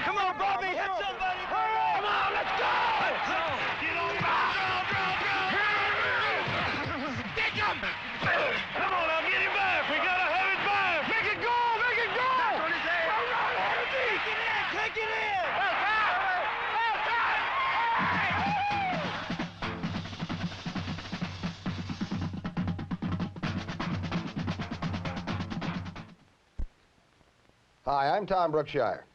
Come on, Bobby, hit somebody! Come on, let's go! Get on the Stick him! Come on, now, get him back! We gotta have it back! Make it go! Make it go! That's what he said! Take it in! Take it in! Hi, I'm Tom Brookshire.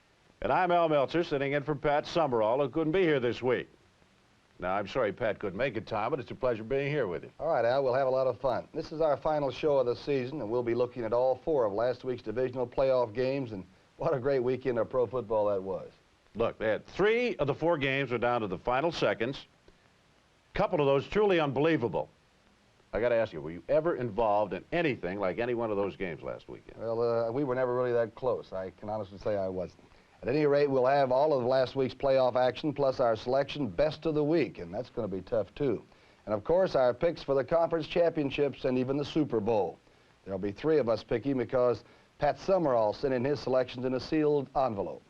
And I'm Al Meltzer, sitting in for Pat Summerall, who couldn't be here this week. Now, I'm sorry Pat couldn't make it, Tom, but it's a pleasure being here with you. All right, Al, we'll have a lot of fun. This is our final show of the season, and we'll be looking at all 4 of last week's divisional playoff games, and what a great weekend of pro football that was. Look, they had 3 of the 4 games were down to the final seconds. A couple of those truly unbelievable. I got to ask you, were you ever involved in anything like any one of those games last weekend? Well, we were never really that close. I can honestly say I wasn't. At any rate, we'll have all of last week's playoff action plus our selection best of the week, and that's going to be tough, too. And, of course, our picks for the conference championships and even the Super Bowl. There'll be 3 of us picking because Pat Summerall sent in his selections in a sealed envelope.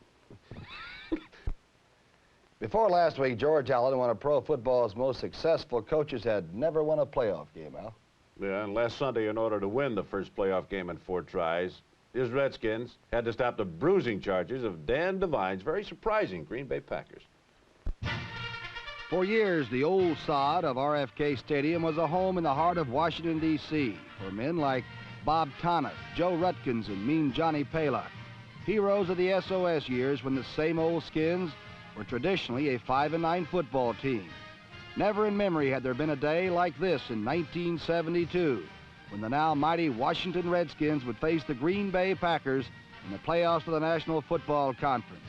Before last week, George Allen, one of pro football's most successful coaches, had never won a playoff game, Al. Yeah, and last Sunday, in order to win the first playoff game in 4 tries, his Redskins had to stop the bruising charges of Dan Devine's very surprising Green Bay Packers. For years, the old sod of RFK Stadium was a home in the heart of Washington, D.C. for men like Bob Thomas, Joe Rutkins, and Mean Johnny Paylock, heroes of the SOS years when the same old Skins were traditionally a 5-9 football team. Never in memory had there been a day like this in 1972, when the now mighty Washington Redskins would face the Green Bay Packers in the playoffs of the National Football Conference.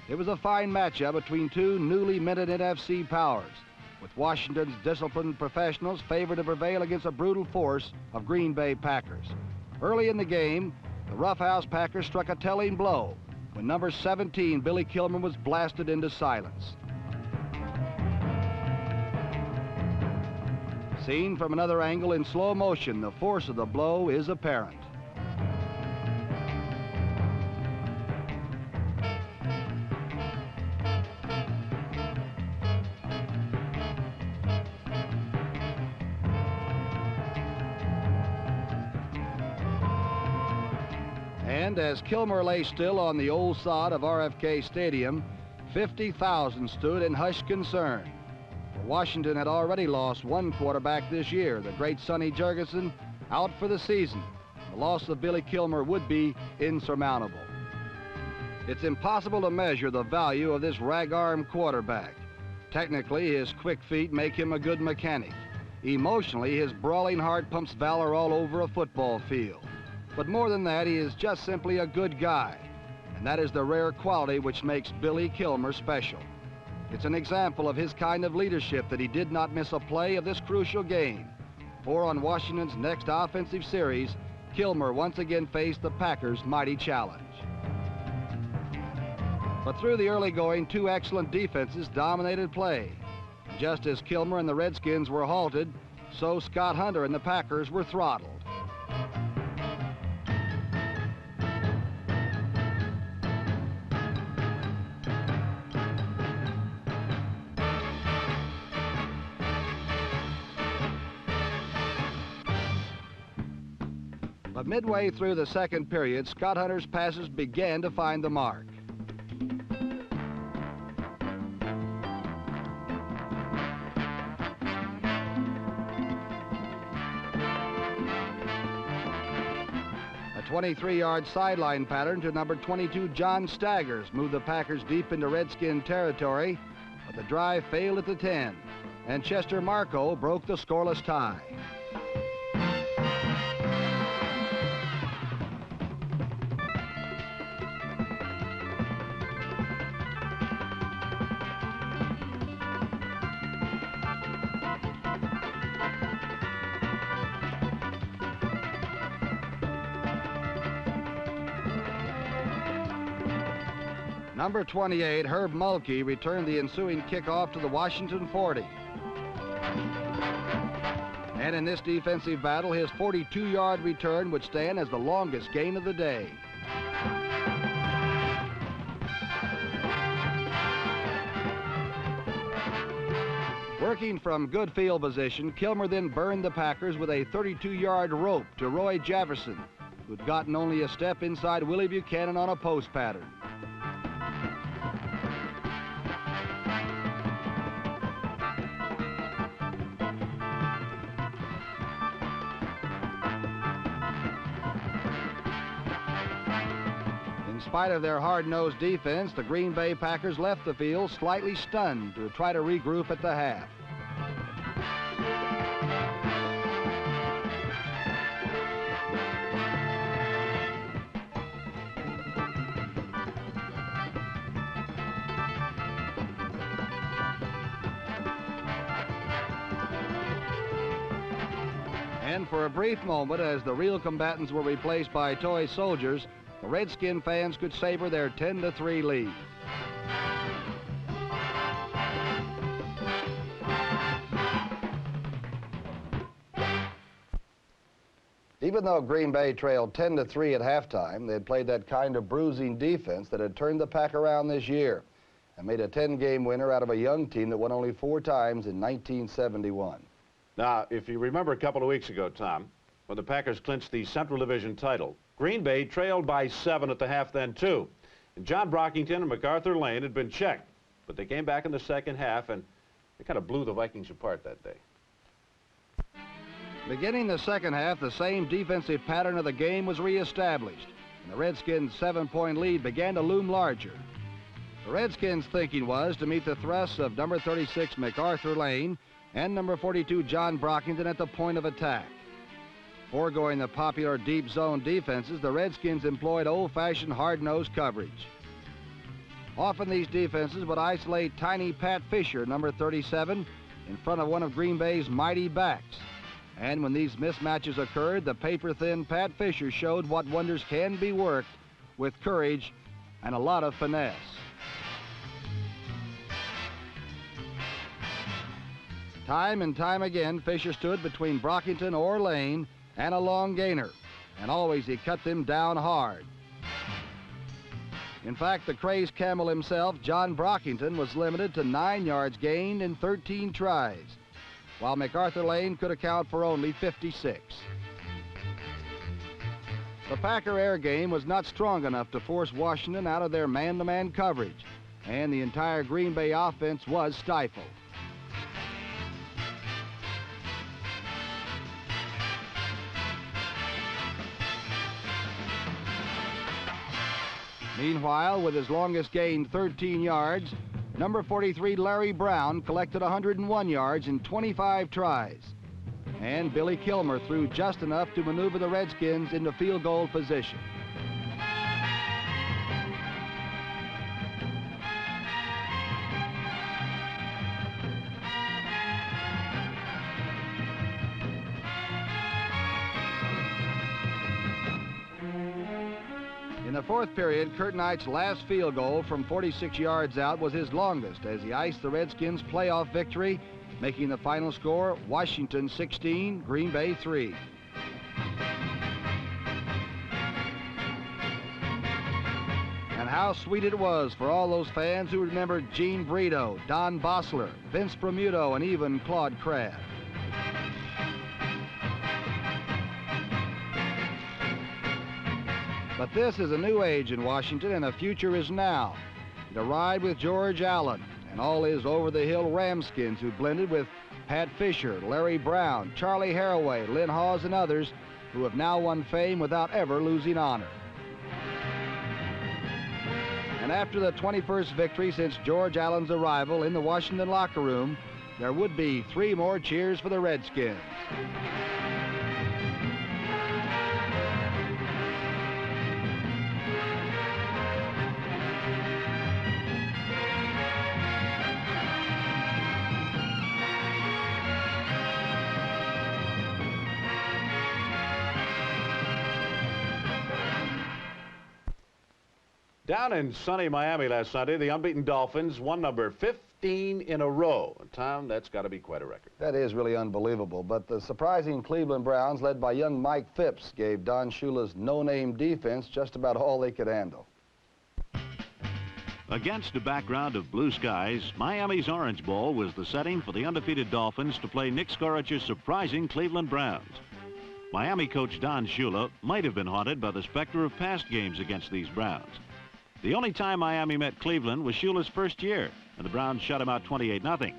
It was a fine matchup between 2 newly minted NFC powers, with Washington's disciplined professionals favored to prevail against a brutal force of Green Bay Packers. Early in the game, the roughhouse Packers struck a telling blow when number 17, Billy Kilmer, was blasted into silence. Seen from another angle in slow motion, the force of the blow is apparent. And as Kilmer lay still on the old sod of RFK Stadium, 50,000 stood in hushed concern. Washington had already lost 1 quarterback this year, the great Sonny Jurgensen, out for the season. The loss of Billy Kilmer would be insurmountable. It's impossible to measure the value of this rag-arm quarterback. Technically, his quick feet make him a good mechanic. Emotionally, his brawling heart pumps valor all over a football field. But more than that, he is just simply a good guy. And that is the rare quality which makes Billy Kilmer special. It's an example of his kind of leadership that he did not miss a play of this crucial game. For on Washington's next offensive series, Kilmer once again faced the Packers' mighty challenge. But through the early going, 2 excellent defenses dominated play. Just as Kilmer and the Redskins were halted, so Scott Hunter and the Packers were throttled. But midway through the second period, Scott Hunter's passes began to find the mark. A 23-yard sideline pattern to number 22, John Staggers, moved the Packers deep into Redskin territory, but the drive failed at the 10, and Chester Marco broke the scoreless tie. Number 28, Herb Mulkey, returned the ensuing kickoff to the Washington 40. And in this defensive battle, his 42-yard return would stand as the longest gain of the day. Working from good field position, Kilmer then burned the Packers with a 32-yard rope to Roy Jefferson, who'd gotten only a step inside Willie Buchanan on a post pattern. In spite of their hard-nosed defense, the Green Bay Packers left the field slightly stunned to try to regroup at the half. And for a brief moment, as the real combatants were replaced by toy soldiers, the Redskin fans could savor their 10-3 lead. Even though Green Bay trailed 10-3 at halftime, they had played that kind of bruising defense that had turned the Pack around this year and made a 10-game winner out of a young team that won only 4 times in 1971. Now, if you remember a couple of weeks ago, Tom, when the Packers clinched the Central Division title, Green Bay trailed by 7 at the half then, too. And John Brockington and MacArthur Lane had been checked, but they came back in the second half, and they kind of blew the Vikings apart that day. Beginning the second half, the same defensive pattern of the game was reestablished, and the Redskins' 7-point lead began to loom larger. The Redskins' thinking was to meet the thrusts of number 36 MacArthur Lane and number 42 John Brockington at the point of attack. Foregoing the popular deep zone defenses, the Redskins employed old-fashioned hard-nosed coverage. Often these defenses would isolate tiny Pat Fisher, number 37, in front of one of Green Bay's mighty backs. And when these mismatches occurred, the paper-thin Pat Fisher showed what wonders can be worked with courage and a lot of finesse. Time and time again, Fisher stood between Brockington or Lane and a long gainer, and always he cut them down hard. In fact, the crazed camel himself, John Brockington, was limited to 9 yards gained in 13 tries, while MacArthur Lane could account for only 56. The Packer air game was not strong enough to force Washington out of their man-to-man coverage, and the entire Green Bay offense was stifled. Meanwhile, with his longest gain 13 yards, number 43 Larry Brown collected 101 yards in 25 tries. And Billy Kilmer threw just enough to maneuver the Redskins into field goal position. In the fourth period, Kurt Knight's last field goal from 46 yards out was his longest as he iced the Redskins' playoff victory, making the final score Washington 16, Green Bay 3. And how sweet it was for all those fans who remembered Gene Brito, Don Bossler, Vince Bermudo, and even Claude Crabb. But this is a new age in Washington, and the future is now. To ride with George Allen and all his over-the-hill Ramskins who blended with Pat Fisher, Larry Brown, Charlie Haraway, Lynn Hawes, and others who have now won fame without ever losing honor. And after the 21st victory since George Allen's arrival in the Washington locker room, there would be 3 more cheers for the Redskins. Down in sunny Miami last Sunday, the unbeaten Dolphins won number 15 in a row. Tom, that's got to be quite a record. That is really unbelievable, but the surprising Cleveland Browns, led by young Mike Phipps, gave Don Shula's no-name defense just about all they could handle. Against a background of blue skies, Miami's Orange Bowl was the setting for the undefeated Dolphins to play Nick Skoric's surprising Cleveland Browns. Miami coach Don Shula might have been haunted by the specter of past games against these Browns. The only time Miami met Cleveland was Shula's first year, and the Browns shut him out 28-0.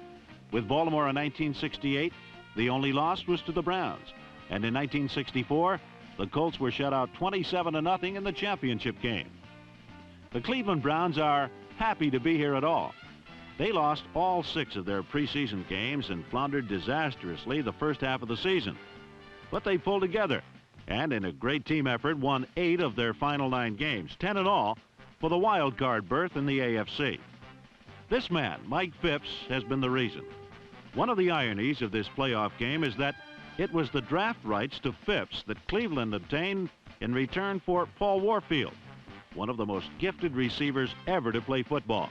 With Baltimore in 1968, the only loss was to the Browns. And in 1964, the Colts were shut out 27-0 in the championship game. The Cleveland Browns are happy to be here at all. They lost all 6 of their preseason games and floundered disastrously the first half of the season. But they pulled together and, in a great team effort, won 8 of their final 9 games, 10 in all, for the wild card berth in the AFC. This man, Mike Phipps, has been the reason. One of the ironies of this playoff game is that it was the draft rights to Phipps that Cleveland obtained in return for Paul Warfield, one of the most gifted receivers ever to play football.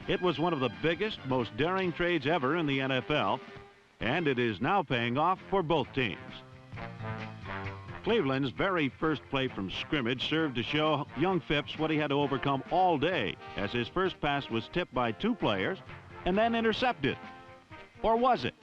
It was one of the biggest, most daring trades ever in the NFL, and it is now paying off for both teams. Cleveland's very first play from scrimmage served to show young Phipps what he had to overcome all day, as his first pass was tipped by 2 players and then intercepted. Or was it?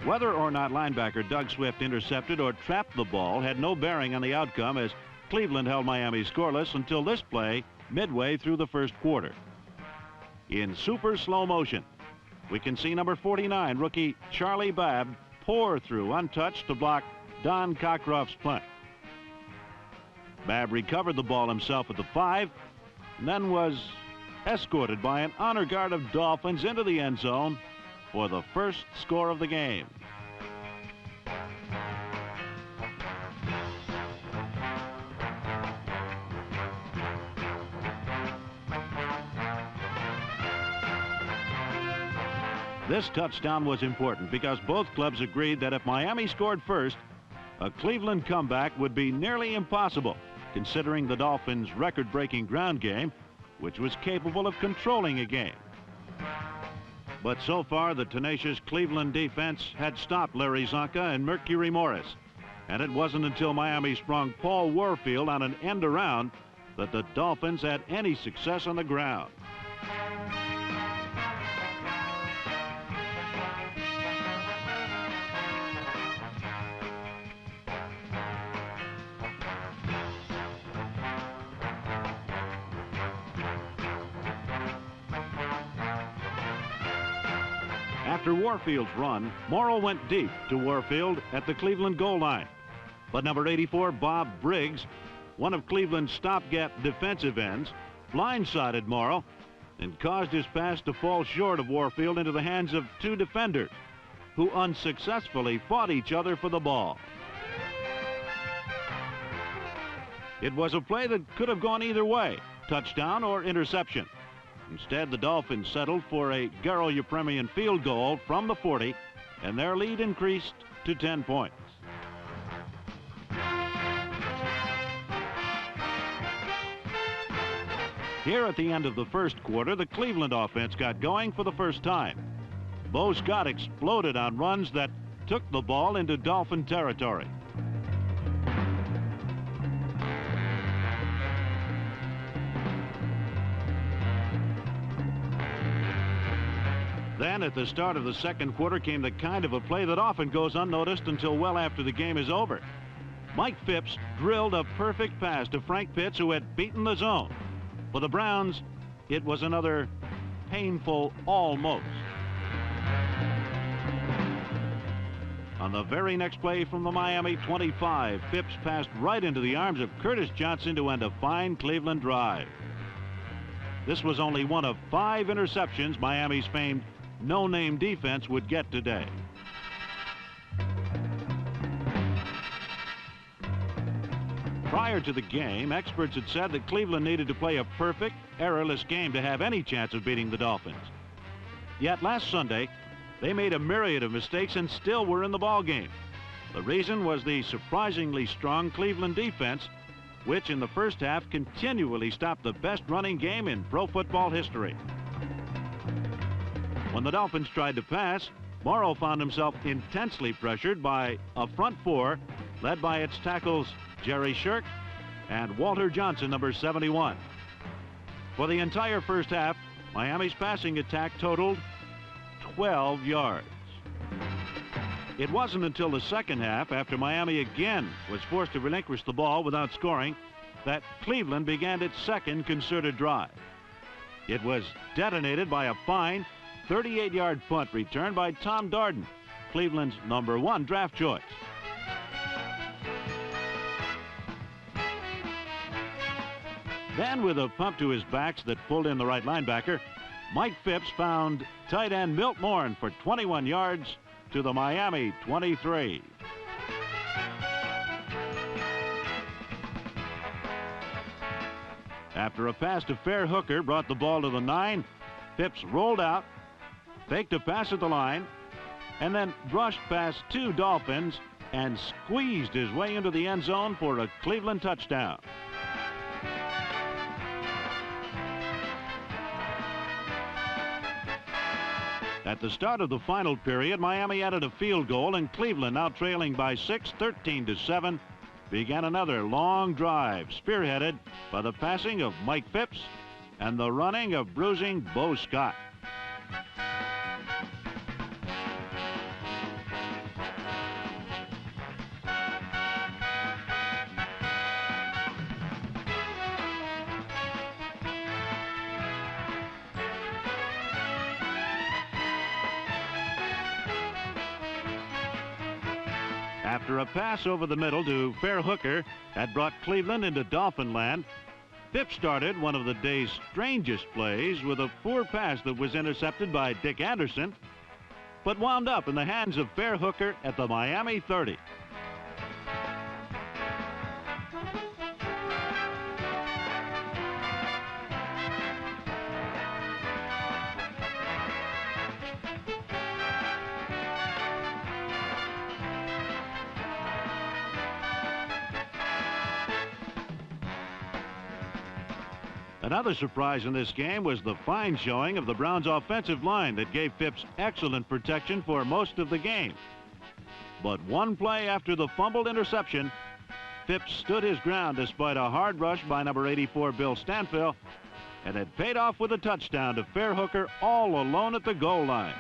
Whether or not linebacker Doug Swift intercepted or trapped the ball had no bearing on the outcome, as Cleveland held Miami scoreless until this play midway through the first quarter. In super slow motion, we can see number 49, rookie Charlie Babb, pour through untouched to block Don Cockcroft's punt. Babb recovered the ball himself at the 5 and then was escorted by an honor guard of Dolphins into the end zone for the first score of the game. This touchdown was important because both clubs agreed that if Miami scored first, a Cleveland comeback would be nearly impossible, considering the Dolphins' record-breaking ground game, which was capable of controlling a game. But so far, the tenacious Cleveland defense had stopped Larry Zonka and Mercury Morris, and it wasn't until Miami sprung Paul Warfield on an end around that the Dolphins had any success on the ground. After Warfield's run, Morrow went deep to Warfield at the Cleveland goal line. But number 84, Bob Briggs, one of Cleveland's stopgap defensive ends, blindsided Morrow and caused his pass to fall short of Warfield into the hands of 2 defenders who unsuccessfully fought each other for the ball. It was a play that could have gone either way, touchdown or interception. Instead, the Dolphins settled for a Garo Yepremian field goal from the 40, and their lead increased to 10 points. Here at the end of the first quarter, the Cleveland offense got going for the first time. Bo Scott exploded on runs that took the ball into Dolphin territory. Then at the start of the second quarter came the kind of a play that often goes unnoticed until well after the game is over. Mike Phipps drilled a perfect pass to Frank Pitts, who had beaten the zone. For the Browns, it was another painful almost. On the very next play from the Miami 25, Phipps passed right into the arms of Curtis Johnson to end a fine Cleveland drive. This was only one of 5 interceptions Miami's famed no-name defense would get today. Prior to the game, experts had said that Cleveland needed to play a perfect, errorless game to have any chance of beating the Dolphins. Yet last Sunday, they made a myriad of mistakes and still were in the ballgame. The reason was the surprisingly strong Cleveland defense, which in the first half continually stopped the best running game in pro football history. When the Dolphins tried to pass, Morrow found himself intensely pressured by a front 4 led by its tackles Jerry Shirk and Walter Johnson, number 71. For the entire first half, Miami's passing attack totaled 12 yards. It wasn't until the second half, after Miami again was forced to relinquish the ball without scoring, that Cleveland began its second concerted drive. It was detonated by a fine 38-yard punt returned by Tom Darden, Cleveland's number 1 draft choice. Then, with a pump to his backs that pulled in the right linebacker, Mike Phipps found tight end Milt Morin for 21 yards to the Miami 23. After a pass to Fair Hooker brought the ball to the 9, Phipps rolled out, faked a pass at the line, and then brushed past 2 Dolphins and squeezed his way into the end zone for a Cleveland touchdown. At the start of the final period, Miami added a field goal, and Cleveland, now trailing by 6, 13-7, began another long drive, spearheaded by the passing of Mike Phipps and the running of bruising Bo Scott. After a pass over the middle to Fair Hooker had brought Cleveland into Dolphin land, Phipps started one of the day's strangest plays with a poor pass that was intercepted by Dick Anderson, but wound up in the hands of Fair Hooker at the Miami 30. Another surprise in this game was the fine showing of the Browns' offensive line that gave Phipps excellent protection for most of the game. But one play after the fumbled interception, Phipps stood his ground despite a hard rush by number 84 Bill Stanfill, and it paid off with a touchdown to Fair Hooker all alone at the goal line.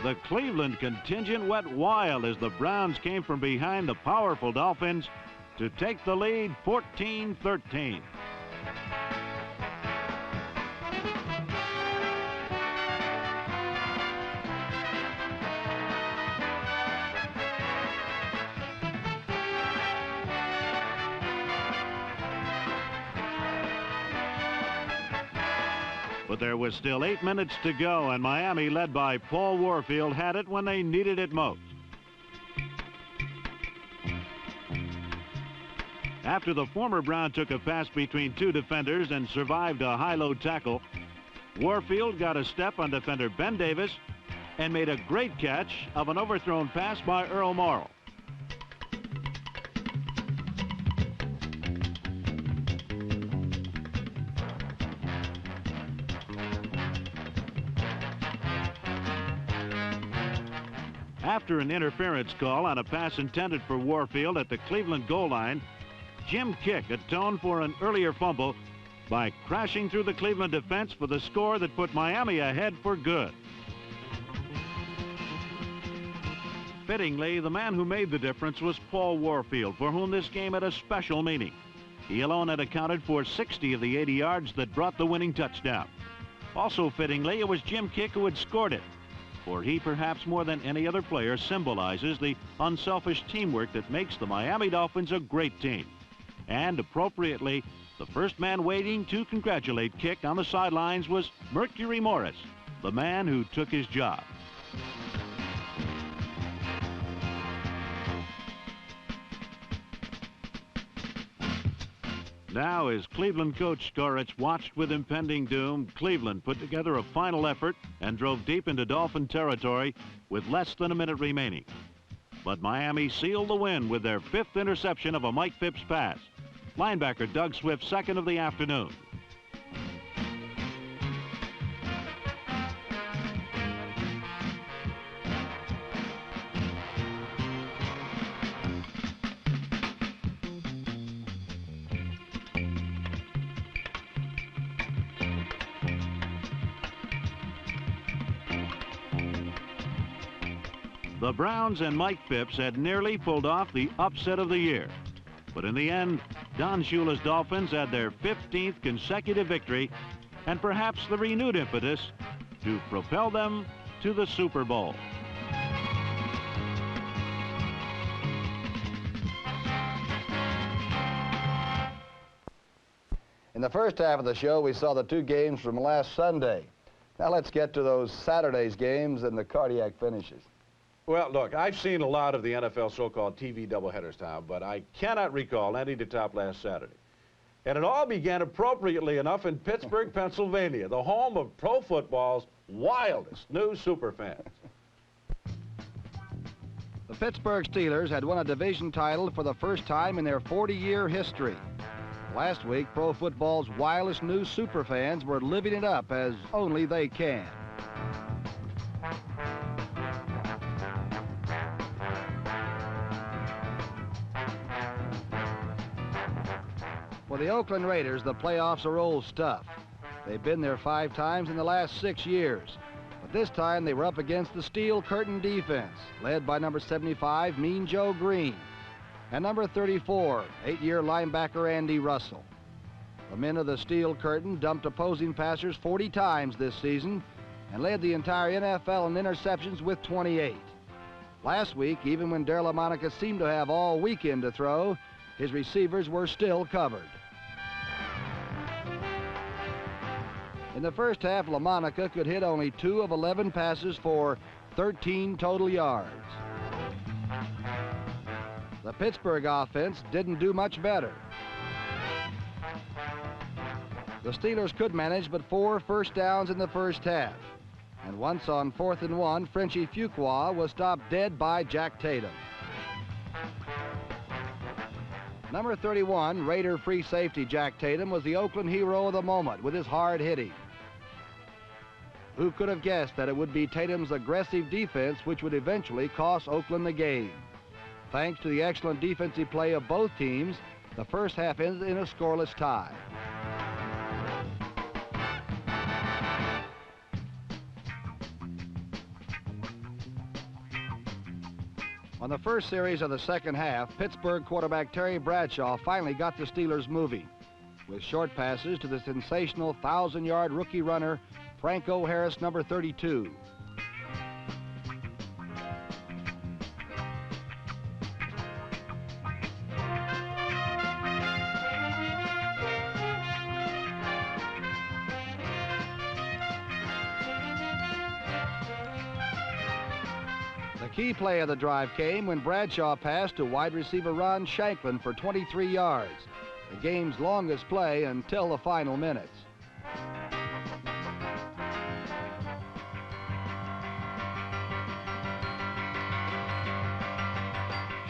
The Cleveland contingent went wild as the Browns came from behind the powerful Dolphins to take the lead 14-13. But there was still 8 minutes to go, and Miami, led by Paul Warfield, had it when they needed it most. After the former Brown took a pass between 2 defenders and survived a high-low tackle, Warfield got a step on defender Ben Davis and made a great catch of an overthrown pass by Earl Morrill. After an interference call on a pass intended for Warfield at the Cleveland goal line, Jim Kick atoned for an earlier fumble by crashing through the Cleveland defense for the score that put Miami ahead for good. Fittingly, the man who made the difference was Paul Warfield, for whom this game had a special meaning. He alone had accounted for 60 of the 80 yards that brought the winning touchdown. Also fittingly, it was Jim Kick who had scored it, for he, perhaps more than any other player, symbolizes the unselfish teamwork that makes the Miami Dolphins a great team. And appropriately, the first man waiting to congratulate Kick on the sidelines was Mercury Morris, the man who took his job. Now, as Cleveland coach Skorich watched with impending doom, Cleveland put together a final effort and drove deep into Dolphin territory with less than a minute remaining. But Miami sealed the win with their 5th interception of a Mike Phipps pass. Linebacker Doug Swift, 2nd of the afternoon. The Browns and Mike Phipps had nearly pulled off the upset of the year. But in the end, Don Shula's Dolphins had their 15th consecutive victory and perhaps the renewed impetus to propel them to the Super Bowl. In the first half of the show, we saw the two games from last Sunday. Now let's get to those Saturday's games and the cardiac finishes. Well, look, I've seen a lot of the NFL so-called TV doubleheaders, Tom, but I cannot recall any to top last Saturday. And it all began appropriately enough in Pittsburgh, Pennsylvania, the home of pro football's wildest new superfans. The Pittsburgh Steelers had won a division title for the first time in their 40-year history. Last week, pro football's wildest new superfans were living it up as only they can. For the Oakland Raiders, the playoffs are old stuff. They've been there 5 times in the last 6 years. But this time they were up against the Steel Curtain defense, led by number 75, Mean Joe Green, and number 34, 8-year linebacker Andy Russell. The men of the Steel Curtain dumped opposing passers 40 times this season and led the entire NFL in interceptions with 28. Last week, even when Darryl LaMonica seemed to have all weekend to throw, his receivers were still covered. In the first half, LaMonica could hit only 2 of 11 passes for 13 total yards. The Pittsburgh offense didn't do much better. The Steelers could manage but 4 first downs in the first half. And once on 4th and 1, Frenchie Fuqua was stopped dead by Jack Tatum. Number 31, Raider free safety Jack Tatum was the Oakland hero of the moment with his hard hitting. Who could have guessed that it would be Tatum's aggressive defense which would eventually cost Oakland the game? Thanks to the excellent defensive play of both teams, the first half ended in a scoreless tie. On the first series of the second half, Pittsburgh quarterback Terry Bradshaw finally got the Steelers moving with short passes to the sensational 1,000-yard rookie runner Franco Harris, number 32. The key play of the drive came when Bradshaw passed to wide receiver Ron Shanklin for 23 yards, the game's longest play until the final minutes.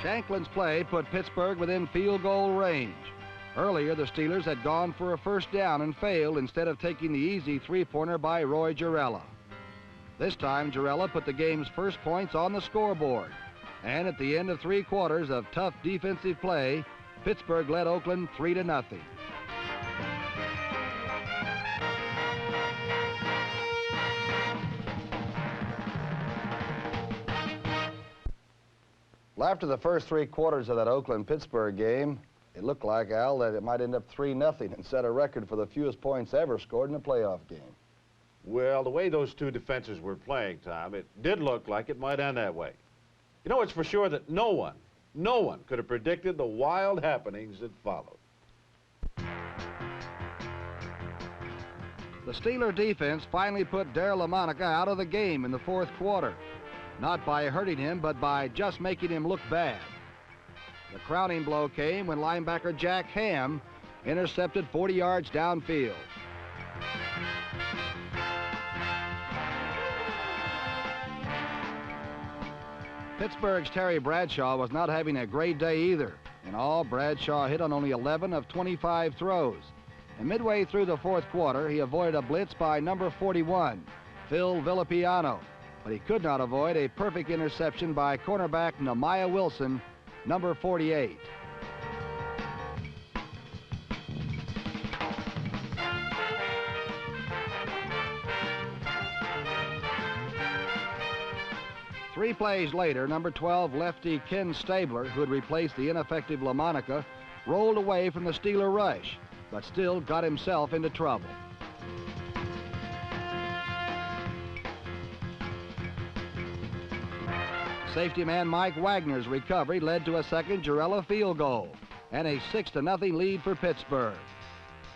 Shanklin's play put Pittsburgh within field goal range. Earlier, the Steelers had gone for a first down and failed instead of taking the easy three-pointer by Roy Gerella. This time, Gerella put the game's first points on the scoreboard. And at the end of 3 quarters of tough defensive play, Pittsburgh led Oakland 3-0. Well, after the first 3 quarters of that Oakland-Pittsburgh game, it looked like, Al, that it might end up 3-0 and set a record for the fewest points ever scored in a playoff game. Well, the way those two defenses were playing, Tom, it did look like it might end that way. You know, it's for sure that no one could have predicted the wild happenings that followed. The Steeler defense finally put Darryl LaMonica out of the game in the 4th quarter. Not by hurting him, but by just making him look bad. The crowning blow came when linebacker Jack Ham intercepted 40 yards downfield. Pittsburgh's Terry Bradshaw was not having a great day either. In all, Bradshaw hit on only 11 of 25 throws. And midway through the 4th quarter, he avoided a blitz by number 41, Phil Villapiano. But he could not avoid a perfect interception by cornerback Nehemiah Wilson, number 48. 3 plays later, number 12 lefty Ken Stabler, who had replaced the ineffective LaMonica, rolled away from the Steeler rush, but still got himself into trouble. Safety man Mike Wagner's recovery led to a second Jarrella field goal and a 6-0 lead for Pittsburgh.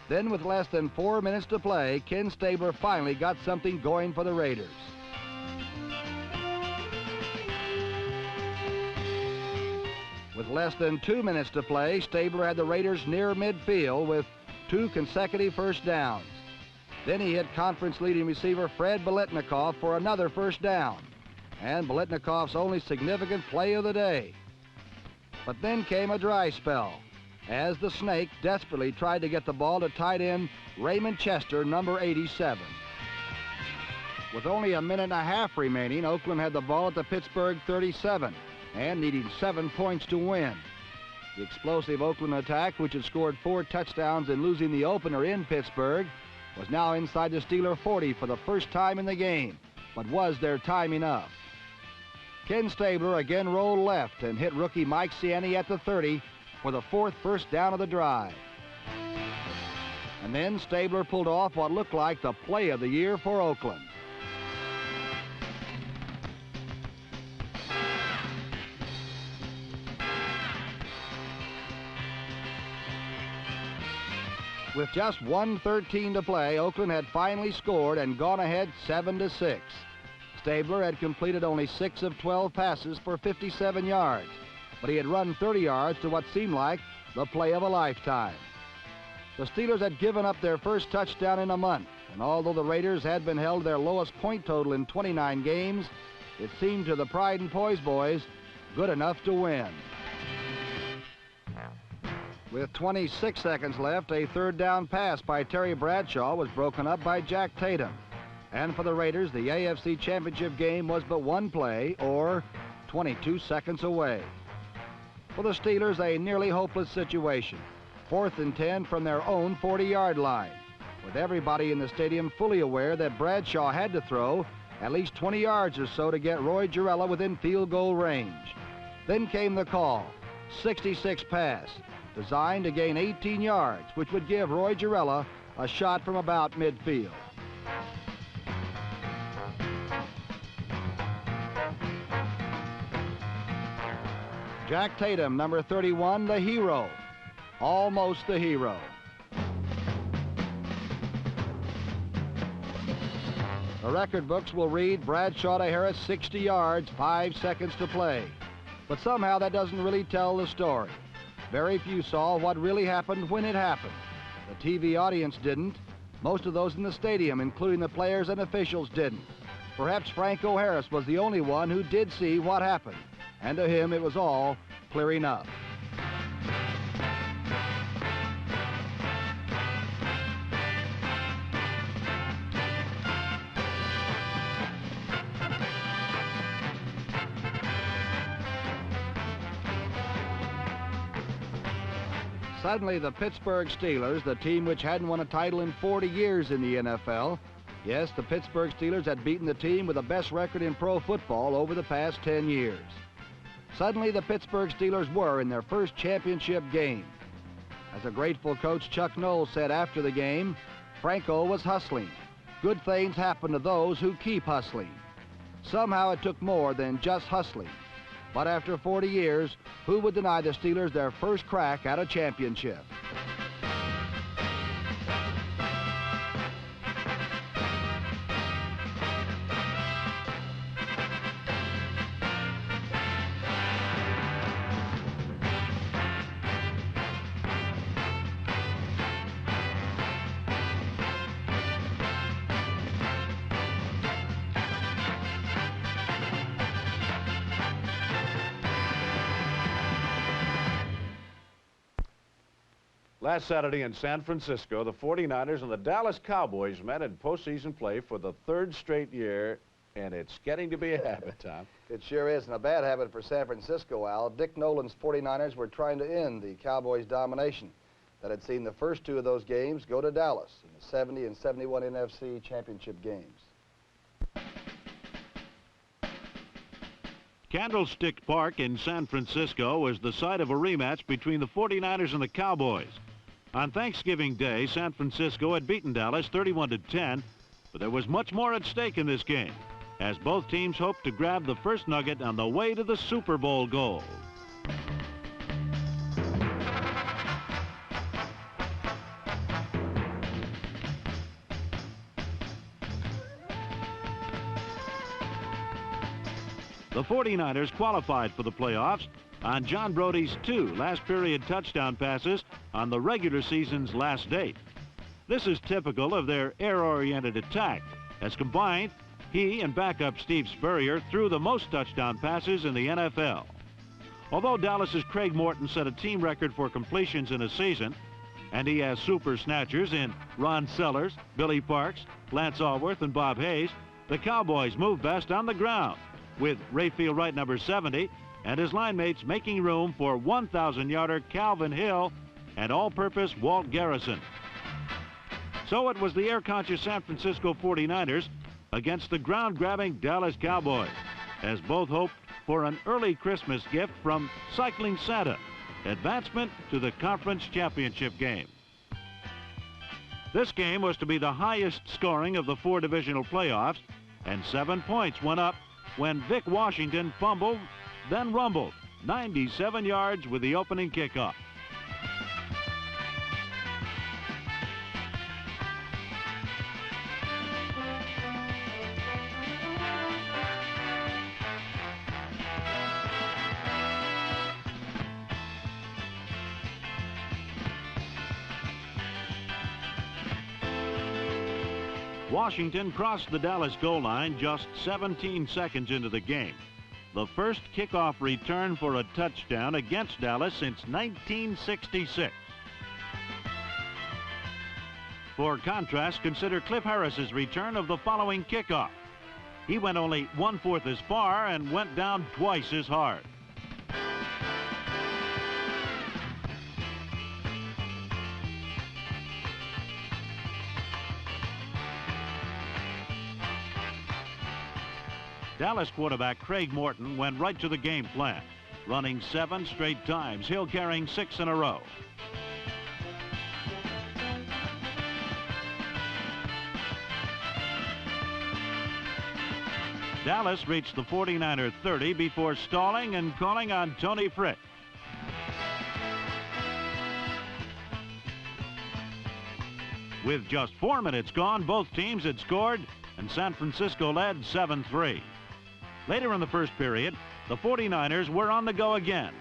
Then with less than 4 minutes to play, Ken Stabler finally got something going for the Raiders. With less than 2 minutes to play, Stabler had the Raiders near midfield with 2 consecutive first downs. Then he hit conference leading receiver Fred Biletnikoff for another first down, and Biletnikoff's only significant play of the day. But then came a dry spell as the Snake desperately tried to get the ball to tight end Raymond Chester, number 87. With only a minute and a half remaining, Oakland had the ball at the Pittsburgh 37 and needing 7 points to win. The explosive Oakland attack, which had scored 4 touchdowns in losing the opener in Pittsburgh, was now inside the Steeler 40 for the first time in the game. But was their time enough? Ken Stabler again rolled left and hit rookie Mike Ciani at the 30 for the 4th first down of the drive. And then Stabler pulled off what looked like the play of the year for Oakland. With just 1:13 to play, Oakland had finally scored and gone ahead 7-6. Stabler had completed only 6 of 12 passes for 57 yards, but he had run 30 yards to what seemed like the play of a lifetime. The Steelers had given up their first touchdown in a month, and although the Raiders had been held to their lowest point total in 29 games, it seemed to the Pride and Poise boys good enough to win. With 26 seconds left, a 3rd down pass by Terry Bradshaw was broken up by Jack Tatum. And for the Raiders, the AFC Championship game was but 1 play, or 22 seconds away. For the Steelers, a nearly hopeless situation. 4th and 10 from their own 40-yard line, with everybody in the stadium fully aware that Bradshaw had to throw at least 20 yards or so to get Roy Jarrella within field goal range. Then came the call, 66 pass, designed to gain 18 yards, which would give Roy Jarrella a shot from about midfield. Jack Tatum, number 31, the hero. Almost the hero. The record books will read Bradshaw to Harris, 60 yards, 5 seconds to play. But somehow that doesn't really tell the story. Very few saw what really happened when it happened. The TV audience didn't. Most of those in the stadium, including the players and officials, didn't. Perhaps Franco Harris was the only one who did see what happened, and to him it was all clear enough. Suddenly, the Pittsburgh Steelers, the team which hadn't won a title in 40 years in the NFL, yes, the Pittsburgh Steelers had beaten the team with the best record in pro football over the past 10 years. Suddenly, the Pittsburgh Steelers were in their first championship game. As a grateful coach Chuck Knowles said after the game, Franco was hustling. Good things happen to those who keep hustling. Somehow it took more than just hustling. But after 40 years, who would deny the Steelers their first crack at a championship? Last Saturday in San Francisco, the 49ers and the Dallas Cowboys met in postseason play for the 3rd straight year, and it's getting to be a habit, Tom. It sure is, and a bad habit for San Francisco, Al. Dick Nolan's 49ers were trying to end the Cowboys' domination that had seen the first 2 of those games go to Dallas in the 70 and 71 NFC championship games. Candlestick Park in San Francisco was the site of a rematch between the 49ers and the Cowboys. On Thanksgiving Day, San Francisco had beaten Dallas 31-10, but there was much more at stake in this game, as both teams hoped to grab the first nugget on the way to the Super Bowl gold. The 49ers qualified for the playoffs on John Brody's 2 last-period touchdown passes on the regular season's last date. This is typical of their air-oriented attack, as combined, he and backup Steve Spurrier threw the most touchdown passes in the NFL. Although Dallas's Craig Morton set a team record for completions in a season, and he has super snatchers in Ron Sellers, Billy Parks, Lance Allworth, and Bob Hayes, the Cowboys move best on the ground, with Rayfield Wright number 70 and his line mates making room for 1,000-yarder Calvin Hill and all-purpose Walt Garrison. So it was the air-conscious San Francisco 49ers against the ground-grabbing Dallas Cowboys, as both hoped for an early Christmas gift from Cycling Santa, advancement to the conference championship game. This game was to be the highest scoring of the 4 divisional playoffs, and 7 points went up when Vic Washington fumbled, then rumbled 97 yards with the opening kickoff. Washington crossed the Dallas goal line just 17 seconds into the game. The first kickoff return for a touchdown against Dallas since 1966. For contrast, consider Cliff Harris's return of the following kickoff. He went only 1/4 as far and went down twice as hard. Dallas quarterback Craig Morton went right to the game plan, running 7 straight times, Hill carrying 6 in a row. Dallas reached the 49er 30 before stalling and calling on Tony Frick. With just 4 minutes gone, both teams had scored, and San Francisco led 7-3. Later in the first period, the 49ers were on the go again.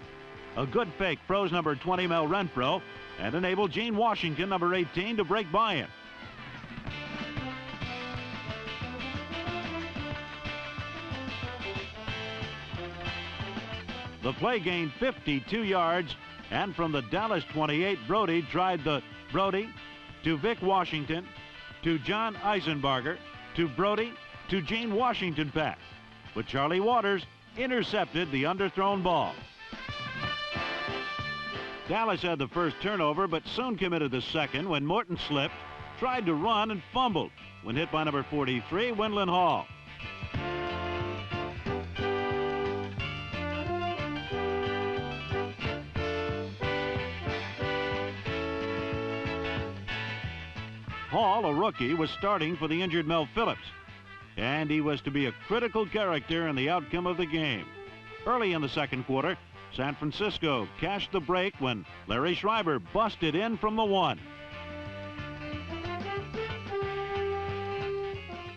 A good fake froze number 20 Mel Renfro and enabled Gene Washington, number 18, to break by him. The play gained 52 yards, and from the Dallas 28, Brody tried the Brody to Vic Washington to John Eisenbarger to Brody to Gene Washington pass, but Charlie Waters intercepted the underthrown ball. Dallas had the first turnover, but soon committed the second when Morton slipped, tried to run, and fumbled when hit by number 43, Wendland Hall. Hall, a rookie, was starting for the injured Mel Phillips, and he was to be a critical character in the outcome of the game. Early in the second quarter, San Francisco cashed the break when Larry Schreiber busted in from the 1.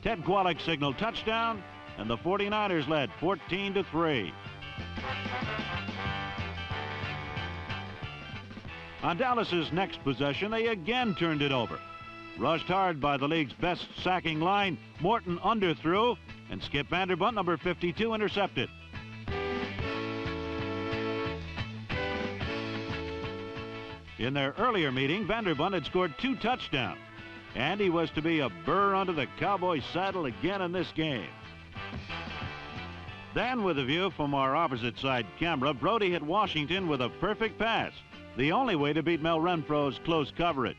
Ted Kwolek signaled touchdown, and the 49ers led 14-3. On Dallas's next possession, they again turned it over. Rushed hard by the league's best sacking line, Morton underthrew, and Skip Vanderbunt, number 52, intercepted. In their earlier meeting, Vanderbunt had scored 2 touchdowns, and he was to be a burr under the Cowboys' saddle again in this game. Then, with a view from our opposite side camera, Brody hit Washington with a perfect pass, the only way to beat Mel Renfro's close coverage.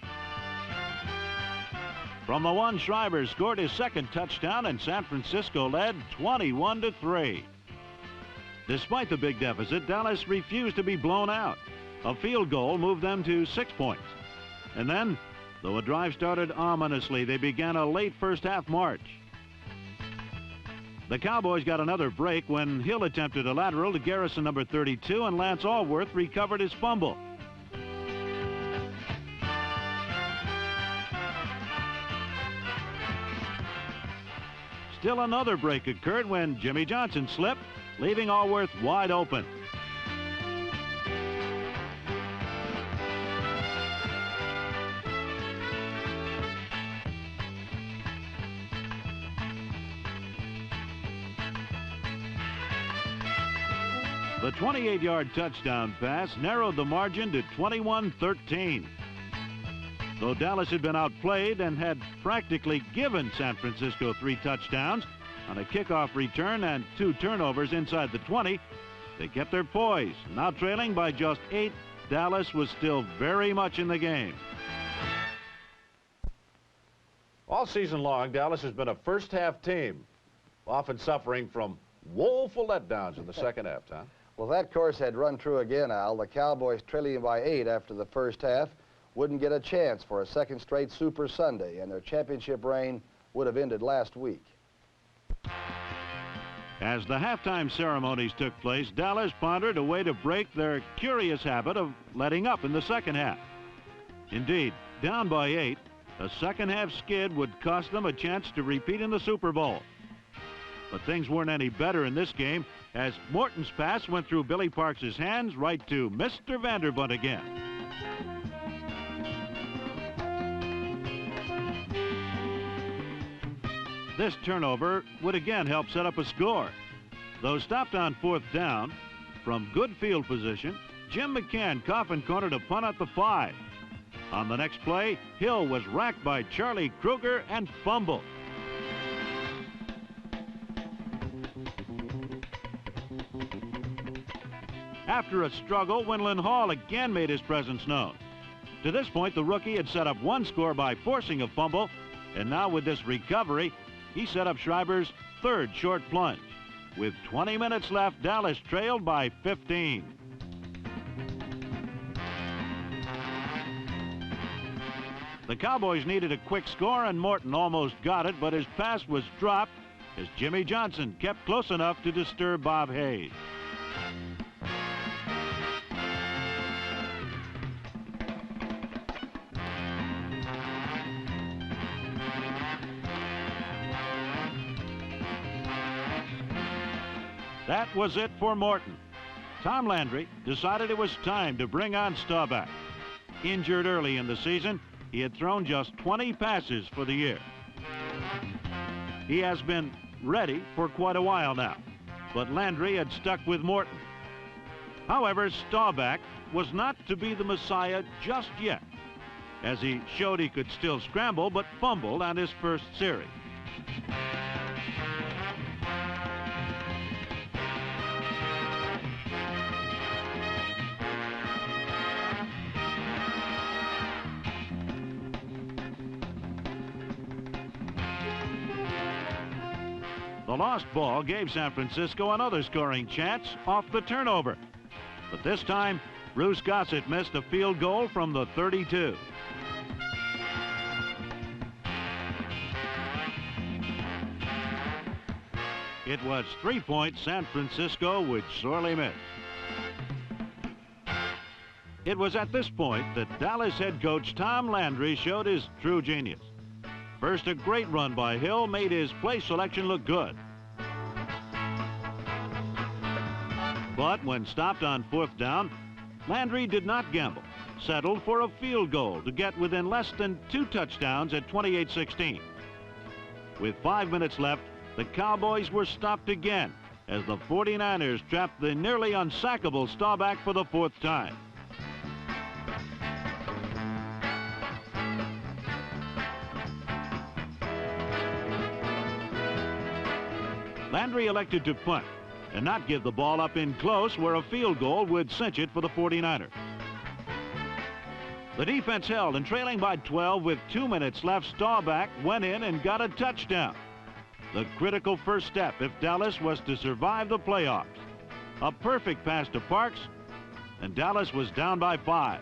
From the 1, Schreiber scored his second touchdown, and San Francisco led 21-3. Despite the big deficit, Dallas refused to be blown out. A field goal moved them to 6 points. And then, though a drive started ominously, they began a late first-half march. The Cowboys got another break when Hill attempted a lateral to Garrison number 32, and Lance Allworth recovered his fumble. Still another break occurred when Jimmy Johnson slipped, leaving Allworth wide open. The 28-yard touchdown pass narrowed the margin to 21-13. Though Dallas had been outplayed and had practically given San Francisco 3 touchdowns on a kickoff return and 2 turnovers inside the 20, they kept their poise. Now trailing by just 8, Dallas was still very much in the game. All season long, Dallas has been a first-half team, often suffering from woeful letdowns in the second half, Tom. Well, that course had run true again, Al. The Cowboys, trailing by 8 after the first half, wouldn't get a chance for a second straight Super Sunday, and their championship reign would have ended last week. As the halftime ceremonies took place, Dallas pondered a way to break their curious habit of letting up in the second half. Indeed, down by 8, a second-half skid would cost them a chance to repeat in the Super Bowl. But things weren't any better in this game as Morton's pass went through Billy Parks' hands right to Mr. Vanderbunt again. This turnover would again help set up a score. Though stopped on 4th down, from good field position, Jim McCann coffin cornered a punt at the 5. On the next play, Hill was racked by Charlie Kruger and fumbled. After a struggle, Wendland Hall again made his presence known. To this point, the rookie had set up 1 score by forcing a fumble, and now with this recovery, he set up Schreiber's 3rd short plunge. With 20 minutes left, Dallas trailed by 15. The Cowboys needed a quick score, and Morton almost got it, but his pass was dropped as Jimmy Johnson kept close enough to disturb Bob Hayes. That was it for Morton. Tom Landry decided it was time to bring on Staubach. Injured early in the season, he had thrown just 20 passes for the year. He has been ready for quite a while now, but Landry had stuck with Morton. However, Staubach was not to be the Messiah just yet, as he showed he could still scramble but fumbled on his first series. The lost ball gave San Francisco another scoring chance off the turnover. But this time, Bruce Gossett missed a field goal from the 32. It was 3 points San Francisco would sorely miss. It was at this point that Dallas head coach Tom Landry showed his true genius. First, a great run by Hill made his play selection look good. But when stopped on 4th down, Landry did not gamble, settled for a field goal to get within less than 2 touchdowns at 28-16. With 5 minutes left, the Cowboys were stopped again as the 49ers trapped the nearly unsackable Staubach for the 4th time. Landry elected to punt and not give the ball up in close where a field goal would cinch it for the 49ers. The defense held, and trailing by 12 with 2 minutes left, Staubach went in and got a touchdown. The critical first step if Dallas was to survive the playoffs. A perfect pass to Parks, and Dallas was down by 5.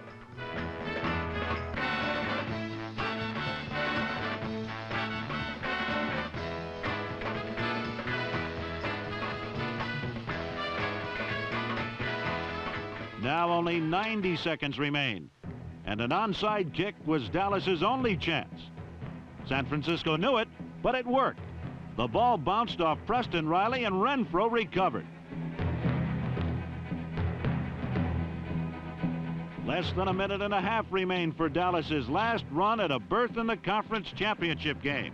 Now only 90 seconds remain, and an onside kick was Dallas's only chance. San Francisco knew it, but it worked. The ball bounced off Preston Riley, and Renfro recovered. Less than a minute and a half remained for Dallas's last run at a berth in the conference championship game.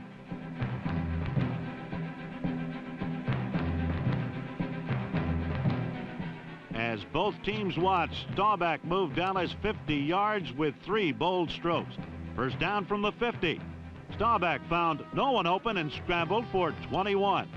As both teams watched, Staubach moved Dallas 50 yards with 3 bold strokes. First down from the 50. Staubach found no one open and scrambled for 21.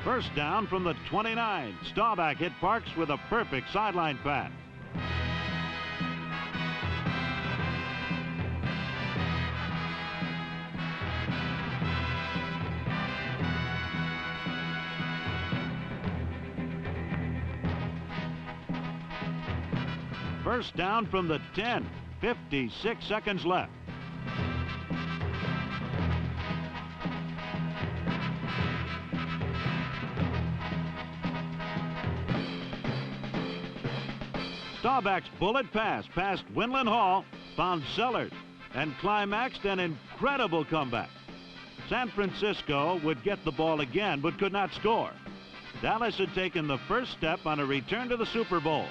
First down from the 29. Staubach hit Parks with a perfect sideline pass. First down from the 10. 56 seconds left. Staubach's bullet pass past Winland Hall found Sellers and climaxed an incredible comeback. San Francisco would get the ball again but could not score. Dallas had taken the first step on a return to the Super Bowl.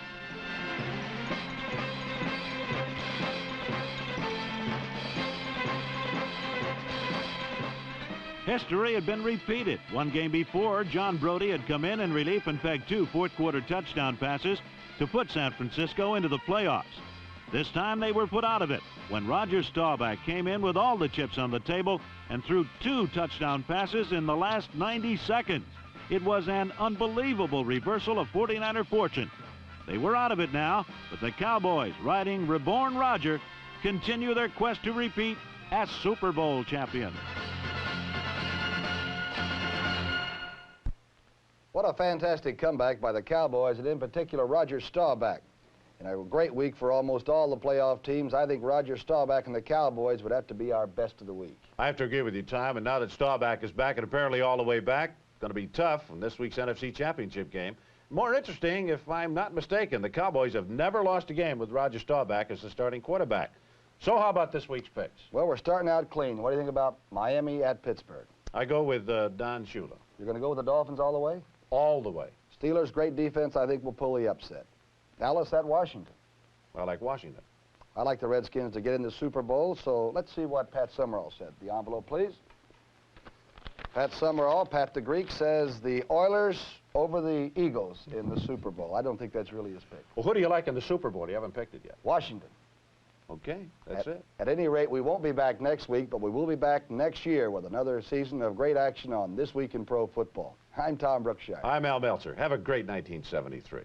History had been repeated. One game before, John Brody had come in relief and pegged 2 fourth-quarter touchdown passes to put San Francisco into the playoffs. This time they were put out of it when Roger Staubach came in with all the chips on the table and threw 2 touchdown passes in the last 90 seconds. It was an unbelievable reversal of 49er fortune. They were out of it now, but the Cowboys, riding Reborn Roger, continue their quest to repeat as Super Bowl champions. What a fantastic comeback by the Cowboys, and in particular Roger Staubach. In a great week for almost all the playoff teams, I think Roger Staubach and the Cowboys would have to be our best of the week. I have to agree with you, Tom, and now that Staubach is back and apparently all the way back, it's going to be tough in this week's NFC Championship game. More interesting, if I'm not mistaken, the Cowboys have never lost a game with Roger Staubach as the starting quarterback. So how about this week's picks? Well, we're starting out clean. What do you think about Miami at Pittsburgh? I go with Don Shula. You're going to go with the Dolphins all the way? All the way. Steelers, great defense, I think will pull the upset. Dallas at Washington. I like Washington. I like the Redskins to get in the Super Bowl, so let's see what Pat Summerall said. The envelope, please. Pat Summerall, Pat the Greek, says the Oilers over the Eagles in the Super Bowl. I don't think that's really his pick. Well, who do you like in the Super Bowl? You haven't picked it yet. Washington. Okay, that's it. At any rate, we won't be back next week, but we will be back next year with another season of great action on This Week in Pro Football. I'm Tom Brookshire. I'm Al Meltzer. Have a great 1973.